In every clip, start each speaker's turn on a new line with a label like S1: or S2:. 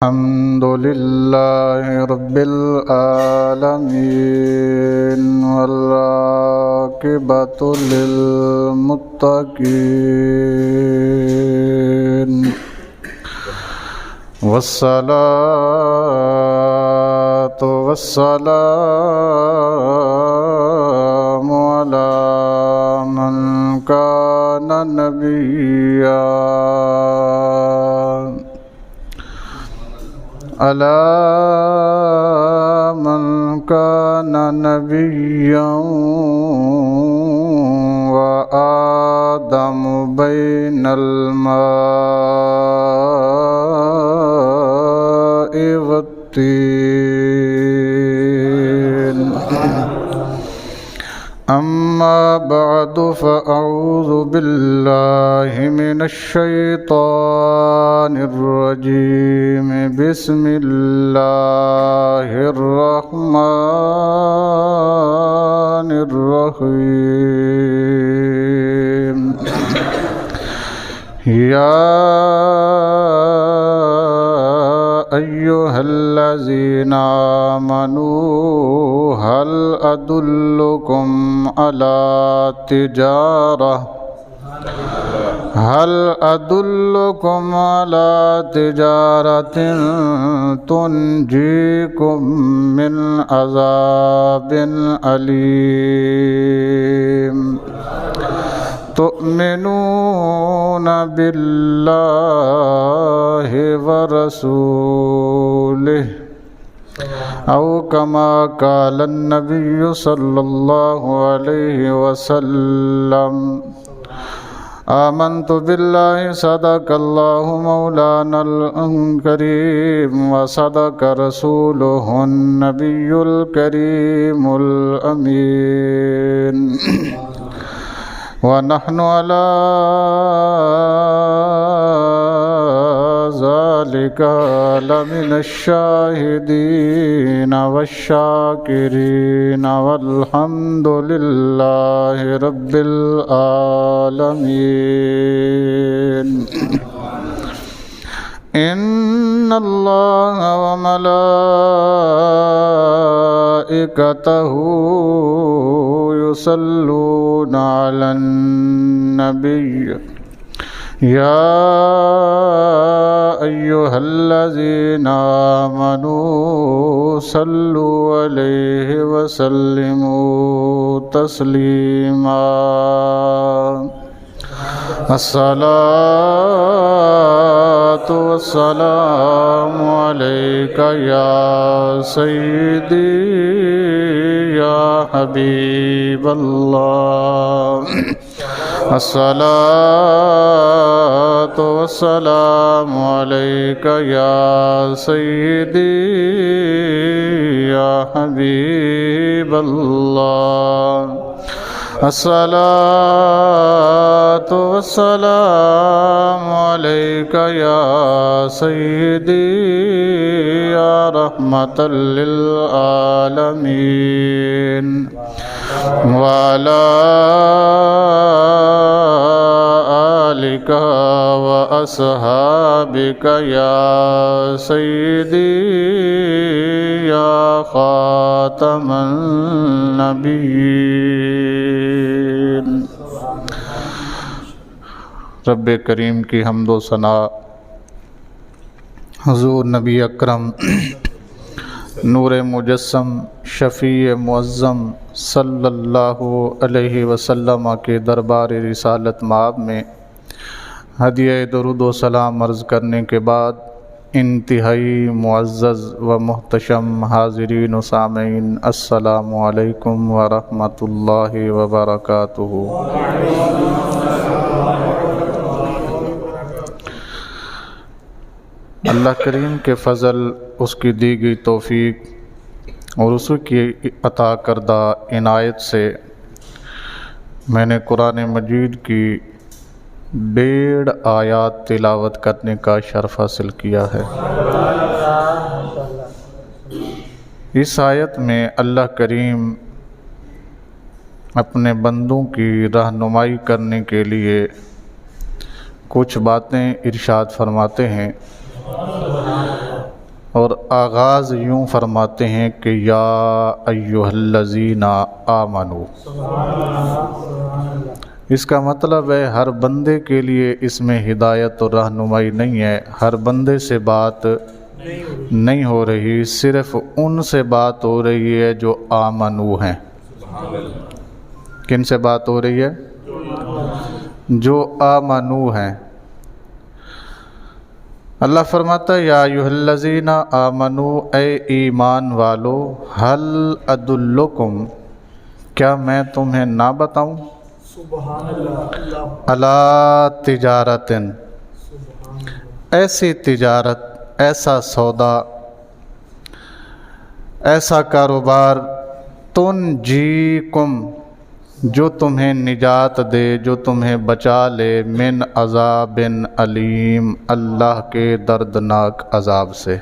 S1: الحمد لله رب العالمين والعاقبة للمتقين والصلاة والسلام على من كان نبيا على من كان نبيا وآدم بين الماء والطين أما بعد فأعوذ بالله من الشيطان الرجيم بسم الله الرحمن الرحيم يا أيها الذين آمنوا هل أدلكم على تجارة تنجيكم من عذاب أليم تؤمنون بالله ورسوله أو كما قال النبي صلى الله عليه وسلم آمنت بالله صدق الله مولانا الكريم وصدق رسوله النبي الكريم الأمين ونحن على ذلك لمن الشاهدين والشاكرين والحمد لله رب العالمين إن الله وملائكته يصلون على النبي يا أيها الذين آمنوا صلوا عليه وسلموا تسليما الصلاة والسلام عليك يا سيدي يا حبيب الله الصلاة والسلام عليك يا سيدي يا حبيب الله الصلاة والسلام عليك يا سيدي يا رحمة للعالمين وعلى آلك وأصحابك يا سيدي يا خاتم النبيين رب کریم کی حمد و ثنا حضور نبی اکرم نور مجسم شفیع معظم صلی اللہ علیہ وسلم کے دربار رسالت مآب میں ہدیہ درود و سلام عرض کرنے کے بعد انتہائی معزز و محتشم حاضرین و سامعین السلام علیکم ورحمۃ اللہ وبرکاتہ۔ اللہ کریم کے فضل، اس کی دی گئی توفیق اور اس کی عطا کردہ عنایت سے میں نے قرآن مجید کی 1.5 آیات تلاوت کرنے کا شرف حاصل کیا ہے۔ اس آیت میں اللہ کریم اپنے بندوں کی رہنمائی کرنے کے لیے کچھ باتیں ارشاد فرماتے ہیں۔ اور آغاز یوں فرماتے ہیں کہ یا ایھا الذین آمنو۔ اس کا مطلب ہے ہر بندے کے لیے اس میں ہدایت اور رہنمائی نہیں ہے، ہر بندے سے بات نہیں ہو رہی، صرف ان سے بات ہو رہی ہے جو آمنو ہیں۔ کن سے بات ہو رہی ہے؟ جو آمنو ہیں۔ اللہ فرماتا ہے یا ایھا الذین آمنو، اے ایمان والو، ہل ادلکم، کیا میں تمہیں نہ بتاؤں، علی تجارت، ایسی تجارت، ایسا سودا، ایسا کاروبار، تنجیکم، جو تمہیں نجات دے، جو تمہیں بچا لے، من عذاب علیم، اللہ کے دردناک عذاب سے۔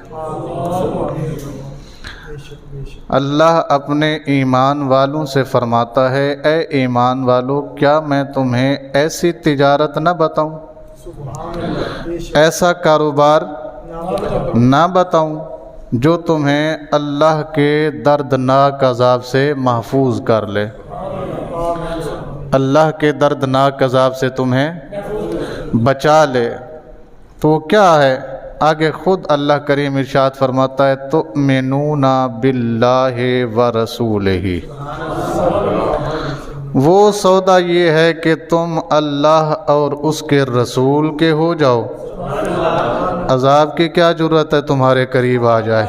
S1: اللہ اپنے ایمان والوں سے فرماتا ہے اے ایمان والو، کیا میں تمہیں ایسی تجارت نہ بتاؤں، ایسا کاروبار نہ بتاؤں جو تمہیں اللہ کے دردناک عذاب سے محفوظ کر لے، اللہ کے دردناک عذاب سے تمہیں بچا لے۔ تو وہ کیا ہے؟ آگے خود اللہ کریم ارشاد فرماتا ہے تؤمنون باللہ ورسولہ، وہ سودا یہ ہے کہ تم اللہ اور اس کے رسول کے ہو جاؤ، عذاب کی کیا ضرورت ہے تمہارے قریب آ جائے۔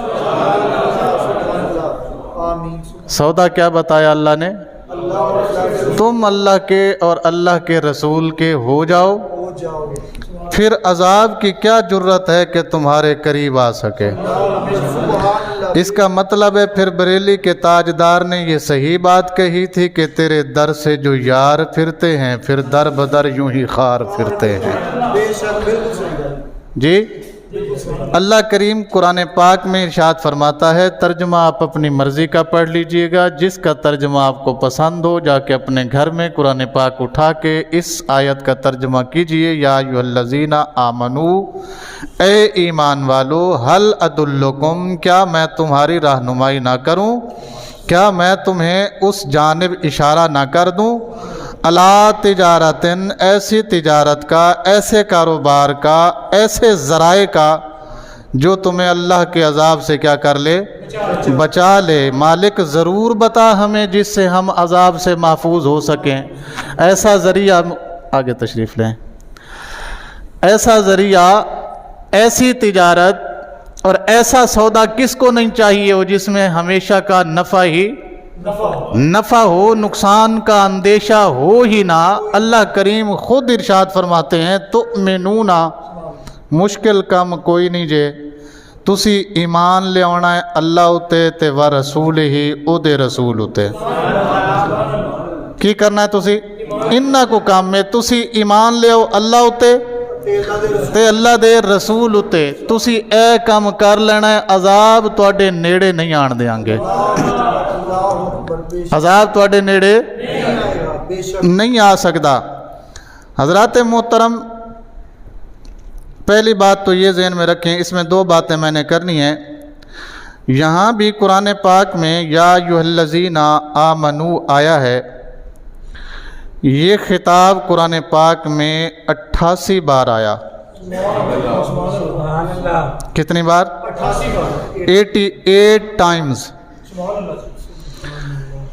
S1: سودا کیا بتایا اللہ نے؟ تم اللہ کے اور اللہ کے رسول کے ہو جاؤ، پھر عذاب کی کیا ضرورت ہے کہ تمہارے قریب آ سکے۔ اس کا مطلب ہے پھر بریلی کے تاجدار نے یہ صحیح بات کہی تھی کہ تیرے در سے جو یار پھرتے ہیں پھر در بدر یوں ہی خار پھرتے ہیں۔ جی اللہ کریم قرآن پاک میں ارشاد فرماتا ہے، ترجمہ آپ اپنی مرضی کا پڑھ لیجئے گا، جس کا ترجمہ آپ کو پسند ہو جا کے اپنے گھر میں قرآن پاک اٹھا کے اس آیت کا ترجمہ کیجئے، یا ایھا الذین آمنو، اے ایمان والو، ہل ادلکم، کیا میں تمہاری رہنمائی نہ کروں، کیا میں تمہیں اس جانب اشارہ نہ کر دوں، علی تجارت، ایسی تجارت کا، ایسے کاروبار کا، ایسے ذرائع کا جو تمہیں اللہ کے عذاب سے کیا کر لے، بچا لے۔ مالک ضرور بتا ہمیں جس سے ہم عذاب سے محفوظ ہو سکیں۔ ایسا ذریعہ، آگے تشریف لیں، ایسا ذریعہ، ایسی تجارت اور ایسا سودا کس کو نہیں چاہیے ہو جس میں ہمیشہ کا نفع ہی نفع ہو، نقصان کا اندیشہ ہو ہی نہ۔ اللہ کریم خود ارشاد فرماتے ہیں تؤمنون، مشکل کم کوئی نہیں جے، تسی ایمان لے آنا ہے اللہ اتے تے و رسول ہی، او دے رسول اتے۔ کی کرنا ہے تسی؟ انہاں کو کام میں تسی ایمان لے آؤ اللہ اتے تے اللہ دے رسول اتے، تسی اے کام کر لینا ہے، عذاب تواڈے نیڑے نہیں آن دیاں گے، عذاب تواڈے نیڑے نہیں آ سکتا۔ حضرات محترم، پہلی بات تو یہ ذہن میں رکھیں، اس میں دو باتیں میں نے کرنی ہیں۔ یہاں بھی قرآن پاک میں یا ایھا الذین آمنو آیا ہے، یہ خطاب قرآن پاک میں 88 بار آیا۔ کتنی بار؟ 88 ٹائمز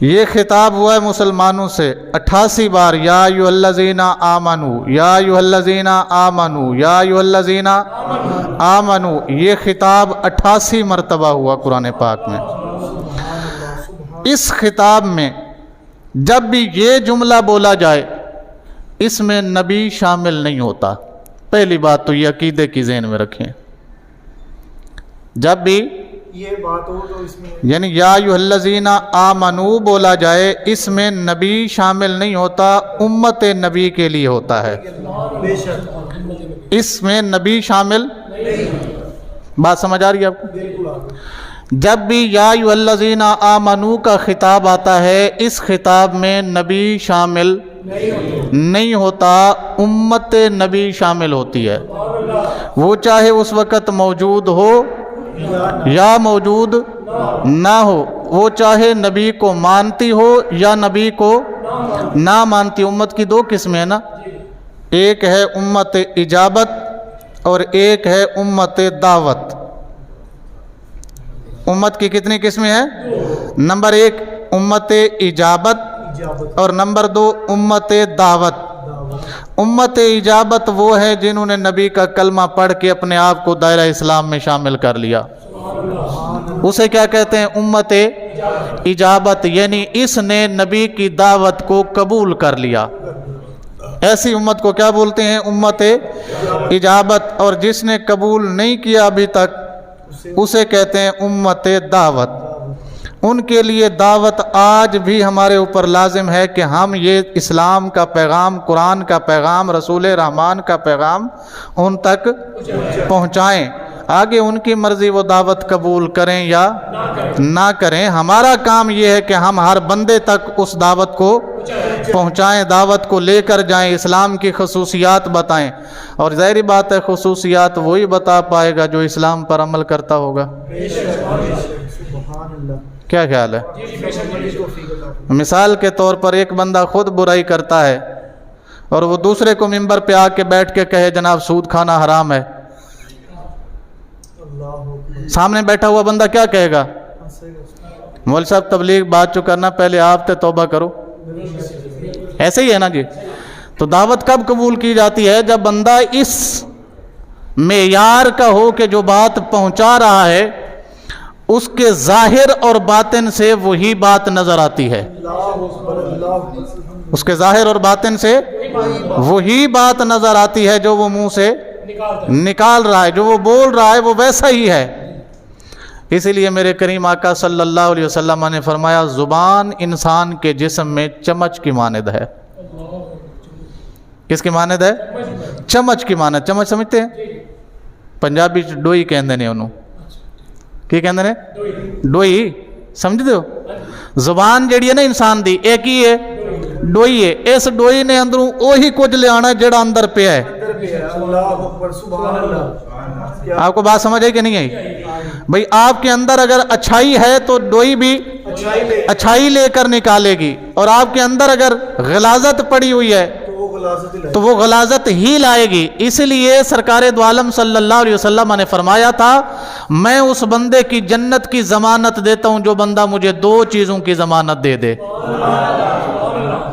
S1: یہ خطاب ہوا ہے مسلمانوں سے 88 بار، یا ایھا الذین آمنو، یا ایھا الذین آمنو، یا ایھا الذین آمنو، یہ خطاب 88 مرتبہ ہوا قرآن پاک میں۔ اس خطاب میں جب بھی یہ جملہ بولا جائے اس میں نبی شامل نہیں ہوتا۔ پہلی بات تو یہ عقیدے کی ذہن میں رکھیں، جب بھی یہ بات ہو تو اس میں یعنی یا ایھا الذین آمنو بولا جائے اس میں نبی شامل نہیں ہوتا، امت نبی کے لیے ہوتا ہے، اس میں نبی شامل بات سمجھ آ رہی ہے آپ کو؟ جب بھی یا ایھا الذین آمنو کا خطاب آتا ہے اس خطاب میں نبی شامل نہیں ہوتا، امت نبی شامل ہوتی ہے، وہ چاہے اس وقت موجود ہو یا موجود نہ ہو، وہ چاہے نبی کو مانتی ہو یا نبی کو نہ مانتی۔ امت کی دو قسمیں ہیں نا، ایک ہے امت اجابت اور ایک ہے امت دعوت۔ امت کی کتنی قسمیں ہیں؟ نمبر ایک امت اجابت اور نمبر دو امت دعوت۔ امت اجابت وہ ہے جنہوں نے نبی کا کلمہ پڑھ کے اپنے آپ کو دائرہ اسلام میں شامل کر لیا، اسے کیا کہتے ہیں؟ امت اجابت، یعنی اس نے نبی کی دعوت کو قبول کر لیا، ایسی امت کو کیا بولتے ہیں؟ امت اجابت۔ اور جس نے قبول نہیں کیا ابھی تک اسے کہتے ہیں امت دعوت۔ ان کے لیے دعوت آج بھی ہمارے اوپر لازم ہے کہ ہم یہ اسلام کا پیغام، قرآن کا پیغام، رسول رحمان کا پیغام ان تک پہنچائیں۔ آگے ان کی مرضی وہ دعوت قبول کریں یا نہ کریں، ہمارا کام یہ ہے کہ ہم ہر بندے تک اس دعوت کو پہنچائیں، دعوت کو لے کر جائیں، اسلام کی خصوصیات بتائیں۔ اور ظاہری بات ہے خصوصیات وہی بتا پائے گا جو اسلام پر عمل کرتا ہوگا۔ کیا خیال ہے؟ مثال کے طور پر ایک بندہ خود برائی کرتا ہے اور وہ دوسرے کو ممبر پہ آ کے بیٹھ کے کہے جناب سود کھانا حرام ہے، سامنے بیٹھا ہوا بندہ کیا کہے گا؟ مول صاحب تبلیغ بات جو کرنا، پہلے آپ تے توبہ کرو۔ ایسے ہی ہے نا جی۔ تو دعوت کب قبول کی جاتی ہے؟ جب بندہ اس معیار کا ہو کہ جو بات پہنچا رہا ہے اس کے ظاہر اور باطن سے وہی بات نظر آتی ہے، اس کے ظاہر اور باطن سے وہی بات نظر آتی ہے جو وہ منہ سے نکال رہا ہے، جو وہ بول رہا ہے وہ ویسا ہی ہے۔ اسی لیے میرے کریم آقا صلی اللہ علیہ وسلم نے فرمایا زبان انسان کے جسم میں چمچ کی مانند ہے۔ کس کی مانند ہے؟ چمچ کی مانند۔ چمچ سمجھتے ہیں؟ پنجابی ڈوئی کہندے نے انہوں، کی کہندے نے؟ ڈوئی سمجھتے ہو؟ زبان جیڑی ہے نا انسان دی ایک ہی ہے، ڈوئی ہے۔ اس ڈوئی نے اندروں وہی کچھ لے آنا جڑا اندر پہ ہے۔ آپ کو بات سمجھ آئی کہ نہیں آئی؟ بھئی آپ کے اندر اگر اچھائی ہے تو ڈوئی بھی اچھائی لے کر نکالے گی، اور آپ کے اندر اگر غلاظت پڑی ہوئی ہے تو وہ غلاظت ہی لائے گی۔ اس لیے سرکار دو عالم صلی اللہ علیہ وسلم نے فرمایا تھا میں اس بندے کی جنت کی ضمانت دیتا ہوں جو بندہ مجھے دو چیزوں کی ضمانت دے دے۔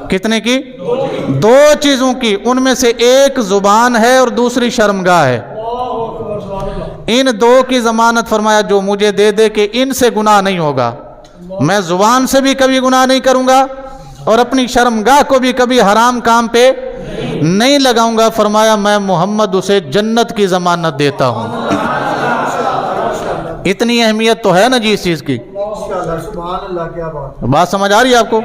S1: کتنے کی؟ دو چیزوں کی، ان میں سے ایک زبان ہے اور دوسری شرمگاہ ہے۔ ان دو کی ضمانت فرمایا جو مجھے دے دے کہ ان سے گناہ نہیں ہوگا، میں زبان سے بھی کبھی گناہ نہیں کروں گا اور اپنی شرمگاہ کو بھی کبھی حرام کام پہ نہیں لگاؤں گا، فرمایا میں محمد اسے جنت کی ضمانت دیتا ہوں۔ اتنی اہمیت تو ہے نا جی اس چیز کی۔ بات سمجھ آ رہی ہے آپ کو؟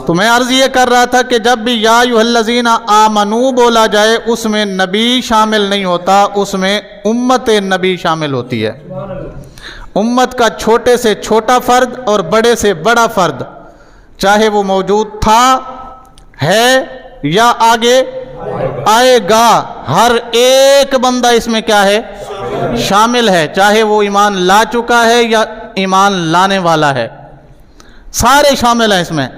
S1: تو میں عرض یہ کر رہا تھا کہ جب بھی یا ایھا الذین آمنو بولا جائے اس میں نبی شامل نہیں ہوتا، اس میں امت نبی شامل ہوتی ہے۔ امت کا چھوٹے سے چھوٹا فرد اور بڑے سے بڑا فرد، چاہے وہ موجود تھا، ہے یا آگے آئے گا، ہر ایک بندہ اس میں کیا ہے؟ شامل ہے، چاہے وہ ایمان لا چکا ہے یا ایمان لانے والا ہے، سارے شامل ہیں اس میں۔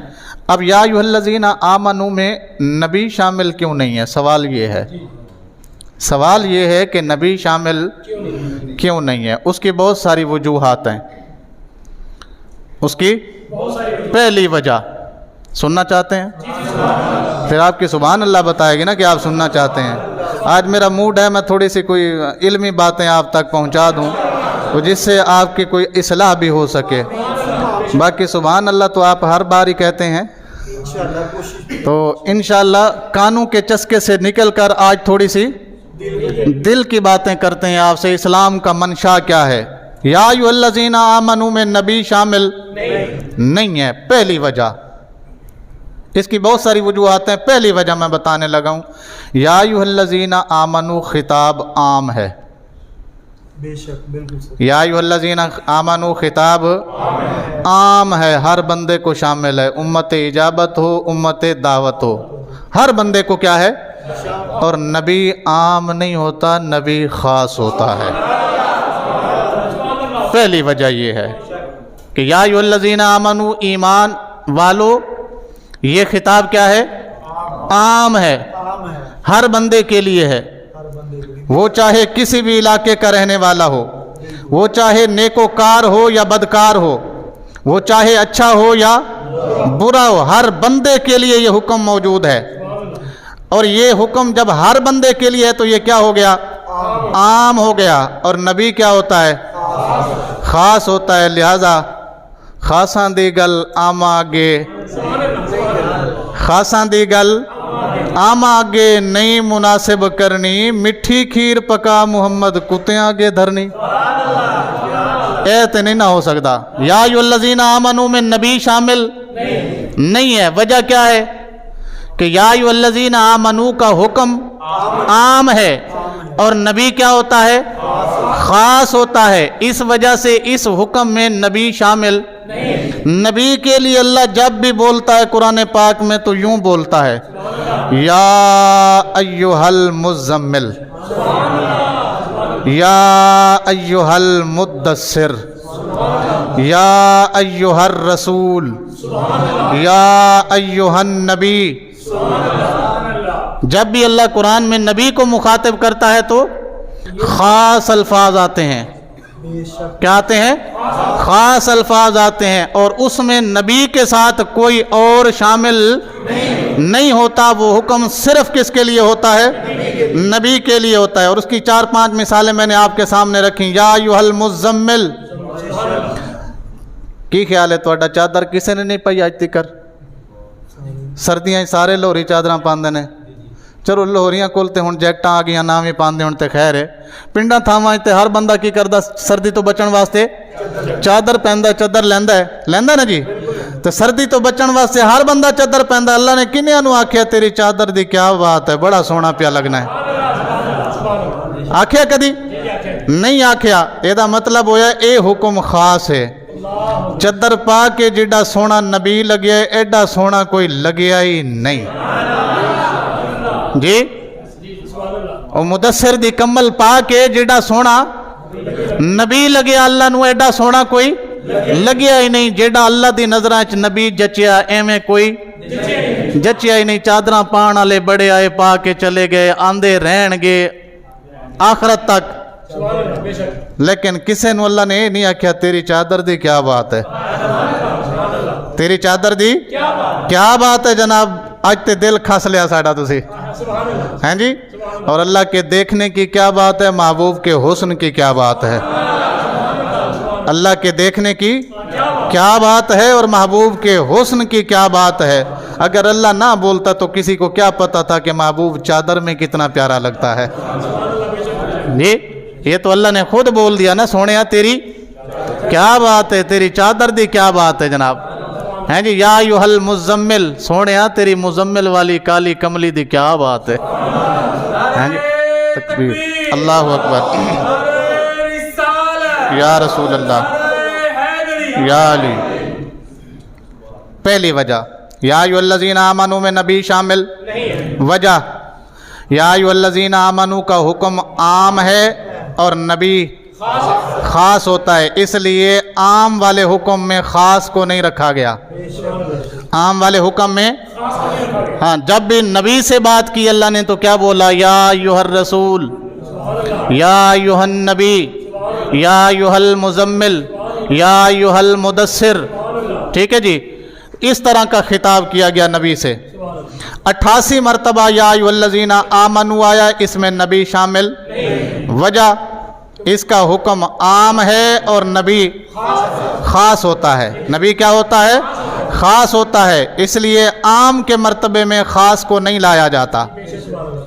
S1: اب یا ایھا الذین آمنو میں نبی شامل کیوں نہیں ہے؟ سوال یہ ہے، سوال یہ ہے کہ نبی شامل کیوں نہیں ہے؟ اس کی بہت ساری وجوہات ہیں۔ اس کی پہلی وجہ سننا چاہتے ہیں؟ پھر آپ کی سبحان اللہ بتائے گی نا کہ آپ سننا چاہتے ہیں۔ آج میرا موڈ ہے میں تھوڑی سی کوئی علمی باتیں آپ تک پہنچا دوں تو جس سے آپ کی کوئی اصلاح بھی ہو سکے۔ باقی سبحان اللہ تو آپ ہر بار ہی کہتے ہیں، تو انشاءاللہ کانوں کے چسکے سے نکل کر آج تھوڑی سی دل کی باتیں کرتے ہیں آپ سے۔ اسلام کا منشا کیا ہے؟ یا ایھا الذین آمنو میں نبی شامل نہیں ہے، پہلی وجہ۔ اس کی بہت ساری وجوہات ہیں، پہلی وجہ میں بتانے لگا ہوں۔ یا ایھا الذین آمنو خطاب عام ہے،
S2: بے شک بالکل صحیح۔
S1: یا ایھا الذین آمنو خطاب عام ہے، ہر بندے کو شامل ہے، امت اجابت ہو امت دعوت ہو، ہر بندے کو کیا ہے؟ اور نبی عام نہیں ہوتا، نبی خاص ہوتا ہے۔ پہلی وجہ یہ ہے کہ یا ایھا الذین آمنو، ایمان والو، یہ خطاب کیا ہے؟ عام ہے،
S2: عام ہے،
S1: ہر بندے کے لیے ہے،
S2: ہر بندے کے لیے،
S1: وہ چاہے کسی بھی علاقے کا رہنے والا ہو، وہ چاہے نیکوکار ہو یا بدکار ہو، وہ چاہے اچھا ہو یا برا ہو، ہر بندے کے لیے یہ حکم موجود ہے۔ اور یہ حکم جب ہر بندے کے لیے ہے تو یہ کیا ہو گیا؟ عام ہو گیا۔ اور نبی کیا ہوتا ہے؟ خاص ہوتا ہے۔ لہذا خاصاں دی گل آما آگے، خاصاں دی گل آما آگے نہیں مناسب کرنی، مٹھی کھیر پکا محمد کتیاں آگے دھرنی، ایت نہیں نہ ہو سکتا۔ یا ایھا الذین آمنو میں نبی شامل نہیں ہے۔ وجہ کیا ہے کہ یا ایھا الذین آمنو کا حکم عام ہے اور نبی کیا ہوتا ہے؟ خاص ہوتا ہے۔ اس وجہ سے اس حکم میں نبی شامل نبی کے لیے اللہ جب بھی بولتا ہے قرآن پاک میں تو یوں بولتا ہے، یا ایھا المزمل، یا ایھا المدثر، یا ایھا الرسول، یا ایھا النبی۔ جب بھی اللہ قرآن میں نبی کو مخاطب کرتا ہے تو خاص الفاظ آتے ہیں۔
S2: بے شک،
S1: کیا آتے ہیں؟ خاص الفاظ آتے ہیں، اور اس میں نبی کے ساتھ کوئی اور شامل نہیں ہوتا۔ وہ حکم صرف کس کے لیے ہوتا ہے؟ نبی کے لیے ہوتا ہے۔ اور اس کی 4-5 مثالیں میں نے آپ کے سامنے رکھی۔ یا ایھا المزمل، کی خیال ہے تہاڈا چادر کسے نے نہیں پائی اج تکر؟ سردیاں سارے لوہری چادراں پاندے نے۔ چلو لوہریاں کول تے ہن جیکٹاں آ گئیاں، نہ وی پاندے ہن تے خیر ہے۔ پنڈاں تھاواں تے ہر بندہ کی کردا سردی تو بچن واسطے چادر پیندا، چادر لیندا نا جی۔ تے سردی تو بچن واسطے ہر بندہ چادر پیندا۔ اللہ نے کنیاں نو آکھیا تیری چادر دی کیا بات ہے، بڑا سونا پیا لگنا ہے؟ آکھیا کدی نہیں آکھیا۔ اے دا مطلب ہویا اے حکم خاص ہے۔ چادر پا کے جیڈا سونا نبی لگیا ہے ایڈا سونا کوئی لگیا ہی نہیں جی۔ اور مدثر دی کمل پا کے جیڈا سونا نبی لگیا اللہ نو ایڈا سونا کوئی لگیا ہی نہیں۔ جیڈا اللہ دی نظراں وچ نبی جچیا ایویں کوئی جچیا ہی نہیں۔ چادراں پان والے بڑے آئے پا کے چلے گئے، آندے رہن گے آخرت تک، لیکن کسے نو اللہ نے یہ نہیں آکھیا تیری چادر دی کیا بات ہے، تیری چادر دی کیا بات ہے جناب۔ آج تے دل کھس لیا ساڈا تسی، ہیں جی۔ اور اللہ کے دیکھنے کی کیا بات ہے، محبوب کے حسن کی کیا بات ہے۔ اللہ کے دیکھنے کی کیا بات ہے اور محبوب کے حسن کی کیا بات ہے۔ اگر اللہ نہ بولتا تو کسی کو کیا پتا تھا کہ محبوب چادر میں کتنا پیارا لگتا ہے جی۔ یہ تو اللہ نے خود بول دیا نا، سونیا تیری کیا بات ہے، تیری چادر دی کیا بات ہے جناب، ہیں جی۔ یا ایھا المزمل، سونیا تیری مزمل والی کالی کملی دی کیا بات ہے، ہیں جی۔ تکبیر، اللہ اکبر، یا رسول اللہ، یا علی۔ پہلی وجہ یا ایھا الذین آمنو میں نبی شامل۔ وجہ یا ایھا الذین آمنو کا حکم عام ہے اور نبی خاص ہوتا ہے، اس لیے عام والے حکم میں خاص کو نہیں رکھا گیا۔ عام والے حکم میں ہاں جب بھی نبی سے بات کی اللہ نے تو کیا بولا؟ یا ایھا الرسول، یا ایھا النبی، یا ایھا المزمل، یا ایھا المدثر، ٹھیک ہے جی۔ اس طرح کا خطاب کیا گیا نبی سے۔ 88 مرتبہ یا ایھا الذین آمنو آیا، اس میں نبی شامل۔ وجہ اس کا حکم عام ہے اور نبی خاص ہوتا ہے۔ نبی کیا ہوتا ہے؟ خاص ہوتا ہے، اس لیے عام کے مرتبے میں خاص کو نہیں لایا جاتا۔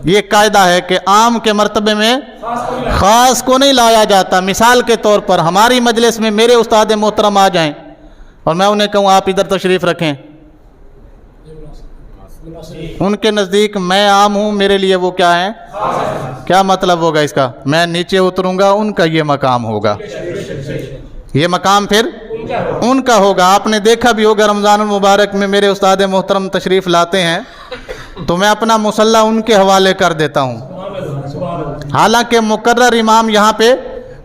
S1: یہ قاعدہ ہے کہ عام کے مرتبے میں خاص کو نہیں لایا جاتا۔ مثال کے طور پر ہماری مجلس میں میرے استاد محترم آ جائیں اور میں انہیں کہوں آپ ادھر تشریف رکھیں، ان کے نزدیک میں عام ہوں، میرے لیے وہ کیا ہیں؟ کیا مطلب ہوگا اس کا؟ میں نیچے اتروں گا، ان کا یہ مقام ہوگا، یہ مقام پھر ان کا ہوگا۔ آپ نے دیکھا بھی ہوگا رمضان المبارک میں میرے استاد محترم تشریف لاتے ہیں تو میں اپنا مصلی ان کے حوالے کر دیتا ہوں، حالانکہ مقرر امام یہاں پہ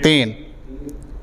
S1: 3।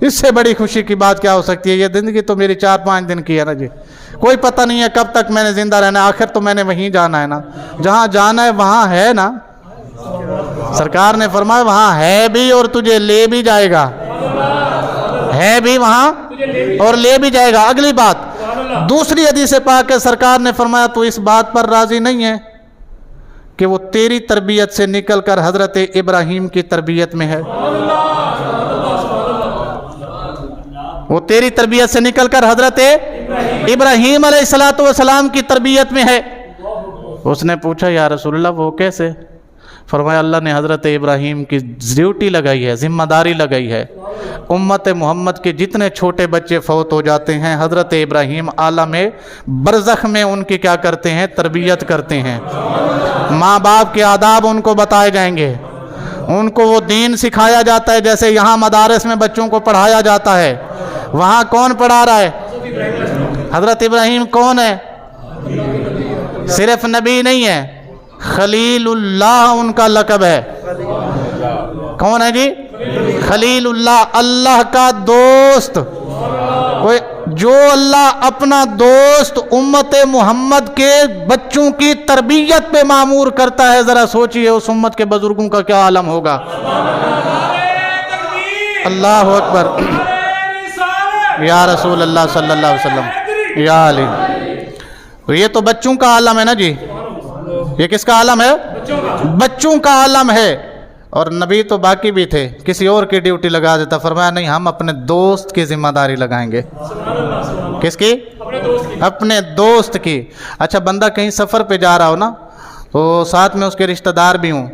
S1: اس سے بڑی خوشی کی بات کیا ہو سکتی ہے؟ یہ زندگی تو میری 4-5 دن کی ہے نا جی، کوئی پتہ نہیں ہے کب تک میں نے زندہ رہنا ہے، آخر تو میں نے وہیں جانا ہے نا، جہاں جانا ہے وہاں ہے نا۔ سرکار نے فرمایا وہاں ہے بھی اور تجھے لے بھی جائے گا، ہے بھی وہاں اور لے بھی جائے گا۔ اگلی بات دوسری حدیث پاک ہے، سرکار نے فرمایا تو اس بات پر راضی نہیں ہے کہ وہ تیری تربیت سے نکل کر حضرت ابراہیم کی تربیت میں ہے، وہ تیری تربیت سے نکل کر حضرت ابراہیم علیہ السلام کی تربیت میں ہے۔ اس نے پوچھا یا رسول اللہ وہ کیسے؟ فرمایا اللہ نے حضرت ابراہیم کی ڈیوٹی لگائی ہے، ذمہ داری لگائی ہے، امت محمد کے جتنے چھوٹے بچے فوت ہو جاتے ہیں حضرت ابراہیم عالم برزخ میں ان کی کیا کرتے ہیں؟ تربیت کرتے ہیں۔ ماں باپ کے آداب ان کو بتائے جائیں گے، ان کو وہ دین سکھایا جاتا ہے، جیسے یہاں مدارس میں بچوں کو پڑھایا جاتا ہے، وہاں کون پڑھا رہا ہے؟ حضرت ابراہیم کون ہے؟ صرف نبی نہیں ہے، خلیل اللہ ان کا لقب ہے۔ کون ہے جی؟ خلیل اللہ، اللہ کا دوست۔ جو اللہ اپنا دوست امت محمد کے بچوں کی تربیت پہ معمور کرتا ہے، ذرا سوچئے اس امت کے بزرگوں کا کیا عالم ہوگا۔ اللہ اکبر، یا رسول اللہ صلی اللہ علیہ وسلم، یا علی۔ یہ تو بچوں کا عالم ہے نا جی، یہ کس کا عالم ہے؟ بچوں کا عالم ہے۔ اور نبی تو باقی بھی تھے، کسی اور کی ڈیوٹی لگا دیتا، فرمایا نہیں ہم اپنے دوست کی ذمہ داری لگائیں گے۔ کس کی؟ اپنے دوست کی۔ اچھا بندہ کہیں سفر پہ جا رہا ہو نا، تو ساتھ میں اس کے رشتہ دار بھی ہوں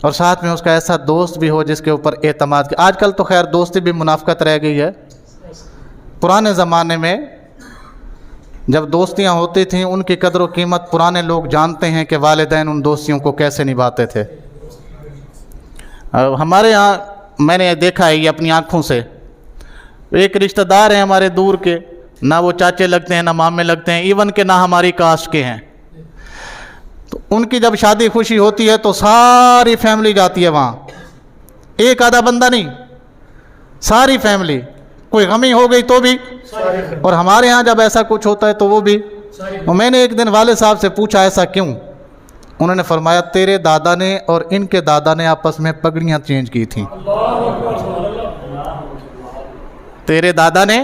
S1: اور ساتھ میں اس کا ایسا دوست بھی ہو جس کے اوپر اعتماد کی۔ آج کل تو خیر دوستی بھی منافقت رہ گئی ہے، پرانے زمانے میں جب دوستیاں ہوتی تھیں ان کی قدر و قیمت پرانے لوگ جانتے ہیں کہ والدین ان دوستیوں کو کیسے نبھاتے تھے۔ ہمارے ہاں میں نے دیکھا ہے یہ اپنی آنکھوں سے، ایک رشتہ دار ہیں ہمارے دور کے، نہ وہ چاچے لگتے ہیں نہ مامے لگتے ہیں، ایون کہ نہ ہماری کاسٹ کے ہیں، تو ان کی جب شادی خوشی ہوتی ہے تو ساری فیملی جاتی ہے وہاں، ایک آدھا بندہ نہیں، ساری فیملی، کوئی غمی ہو گئی تو بھی، اور ہمارے ہاں جب ایسا کچھ ہوتا ہے تو وہ بھی۔ اور میں نے ایک دن والد صاحب سے پوچھا ایسا کیوں؟ انہوں نے فرمایا تیرے دادا نے اور ان کے دادا نے آپس میں پگڑیاں چینج کی تھیں، تیرے دادا نے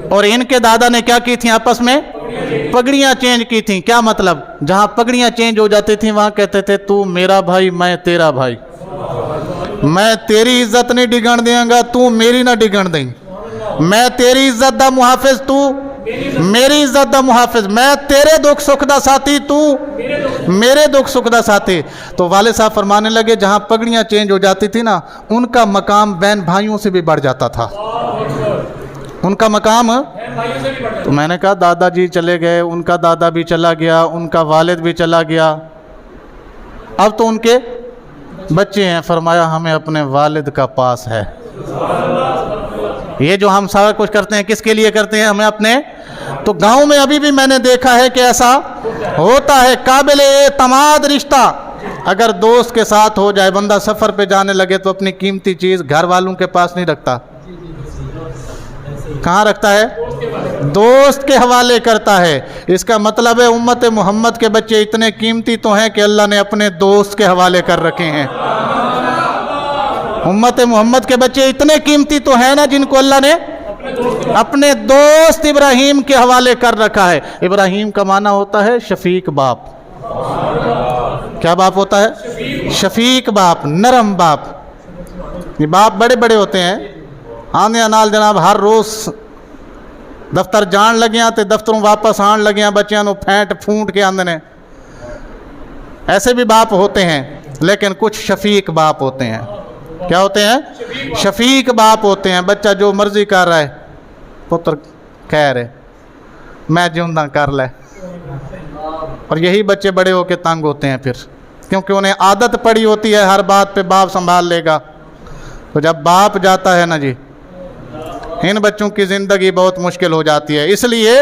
S1: اور ان کے دادا نے کیا کی تھیں؟ آپس میں پگڑیاں چینج کی تھیں۔ کیا مطلب؟ جہاں پگڑیاں چینج ہو جاتی تھیں وہاں کہتے تھے تو میرا بھائی میں تیرا بھائی، میں تیری عزت نہیں ڈگن دیاں گا تو میری نہ ڈگن دیں، میں تیری عزت دا محافظ تو میری عزت دا محافظ، میں تیرے دکھ سکھ دا ساتھی تو میرے دکھ سکھ دا ساتھی۔ تو والد صاحب فرمانے لگے جہاں پگڑیاں چینج ہو جاتی تھی نا ان کا مقام بہن بھائیوں سے بھی بڑھ جاتا تھا، ان کا مقام۔ تو میں نے کہا دادا جی چلے گئے، ان کا دادا بھی چلا گیا، ان کا والد بھی چلا گیا، اب تو ان کے بچے ہیں۔ فرمایا ہمیں اپنے والد کا پاس ہے، یہ جو ہم سارا کچھ کرتے ہیں کس کے لیے کرتے ہیں؟ ہمیں اپنے۔ تو گاؤں میں ابھی بھی میں نے دیکھا ہے کہ ایسا ہوتا ہے، قابل اعتماد رشتہ اگر دوست کے ساتھ ہو جائے، بندہ سفر پہ جانے لگے تو اپنی قیمتی چیز گھر والوں کے پاس نہیں رکھتا، کہاں رکھتا ہے؟ دوست کے حوالے کرتا ہے۔ اس کا مطلب ہے امت محمد کے بچے اتنے قیمتی تو ہیں کہ اللہ نے اپنے دوست کے حوالے کر رکھے ہیں۔ امت محمد کے بچے اتنے قیمتی تو ہیں نا جن کو اللہ نے اپنے دوست ابراہیم کے حوالے کر رکھا ہے۔ ابراہیم کا معنی ہوتا ہے شفیق باپ۔ کیا باپ ہوتا ہے؟ شفیق باپ، نرم باپ۔ یہ باپ بڑے بڑے ہوتے ہیں، آنے نال جناب ہر روز دفتر جان لگیاں تے دفتروں واپس آن لگیاں بچیاں نو پھینٹ پھونٹ کے آندے نے، ایسے بھی باپ ہوتے ہیں، لیکن کچھ شفیق باپ ہوتے ہیں۔ کیا ہوتے ہیں؟ شفیق باپ ہوتے ہیں۔ بچہ جو مرضی کر رہا ہے، پتر خیر ہے میں جیوندہ کر لے، اور یہی بچے بڑے ہو کے تنگ ہوتے ہیں پھر، کیونکہ انہیں عادت پڑی ہوتی ہے ہر بات پہ باپ سنبھال لے گا۔ تو جب باپ جاتا ہے نا جی ان بچوں کی زندگی بہت مشکل ہو جاتی ہے. اس لیے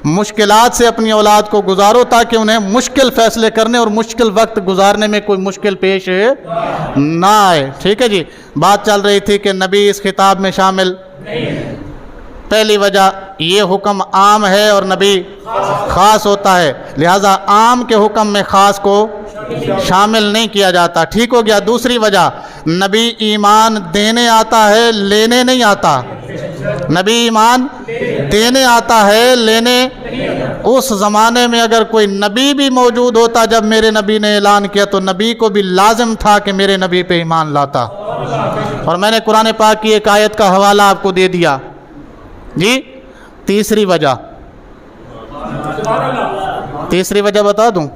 S1: مشکلات سے اپنی اولاد کو گزارو تاکہ انہیں مشکل فیصلے کرنے اور مشکل وقت گزارنے میں کوئی مشکل پیش نہ آئے. ٹھیک ہے جی. بات چل رہی تھی کہ نبی اس خطاب میں شامل. پہلی وجہ یہ حکم عام ہے اور نبی خاص ہوتا ہے، لہذا عام کے حکم میں خاص کو شامل نہیں کیا جاتا. ٹھیک ہو گیا. دوسری وجہ نبی ایمان دینے آتا ہے، لینے نہیں آتا. نبی ایمان دینے آتا ہے، لینے. اس زمانے میں اگر کوئی نبی بھی موجود ہوتا جب میرے نبی نے اعلان کیا تو نبی کو بھی لازم تھا کہ میرے نبی پہ ایمان لاتا. اور میں نے قرآن پاک کی ایک آیت کا حوالہ آپ کو دے دیا جی. تیسری وجہ بتا دوں.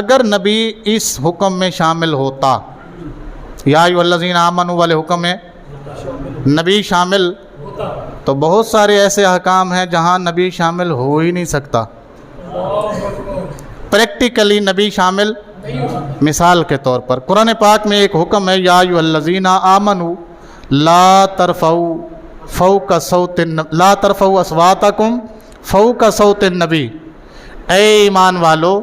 S1: اگر نبی اس حکم میں شامل ہوتا، یا ایھا الذین آمنوا والے حکم میں نبی شامل، تو بہت سارے ایسے احکام ہیں جہاں نبی شامل ہو ہی نہیں سکتا. پریکٹیکلی نبی شامل. مثال کے طور پر قرآن پاک میں ایک حکم ہے، یا ایھا الذین آمنوا لا ترفعوا اصواتکم فوق صوت النبی. اے ایمان والو،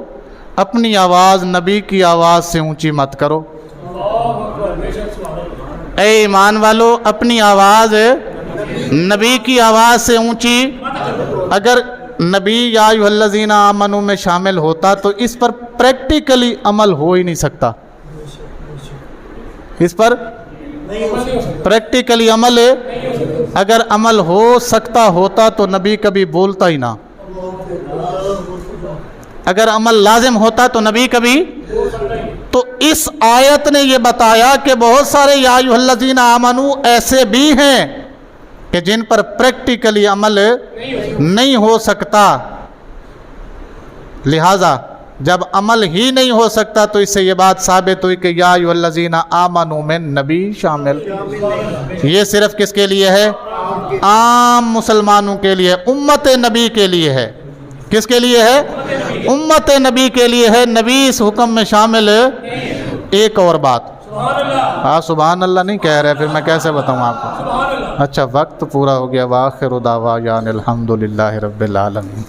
S1: اپنی آواز نبی کی آواز سے اونچی مت کرو. اے ایمان والو، اپنی آواز نبی کی آواز سے اونچی. اگر نبی یا ایھا الذین آمنوا میں شامل ہوتا تو اس پر پریکٹیکلی عمل ہو ہی نہیں سکتا. اس پر پریکٹیکلی عمل اگر عمل ہو سکتا ہوتا تو نبی کبھی بولتا ہی نہ. اگر عمل لازم ہوتا تو نبی کبھی. تو اس آیت نے یہ بتایا کہ بہت سارے یا ایھا الذین آمنوا ایسے بھی ہیں کہ جن پر پریکٹیکلی عمل نہیں ہو سکتا. لہذا جب عمل ہی نہیں ہو سکتا تو اس سے یہ بات ثابت ہوئی کہ یا ایھا الذین آمنوا میں نبی شامل. یہ صرف کس کے لیے ہے؟ عام مسلمانوں کے لیے، امت نبی کے لیے ہے. کس کے لیے ہے؟ امت نبی کے لیے ہے. نبی اس حکم میں شامل. ایک اور بات، ہاں سبحان اللہ نہیں کہہ رہے، پھر میں کیسے بتاؤں آپ کو؟ اچھا وقت پورا ہو گیا. وآخر دعوانا الحمد للہ رب العالمین.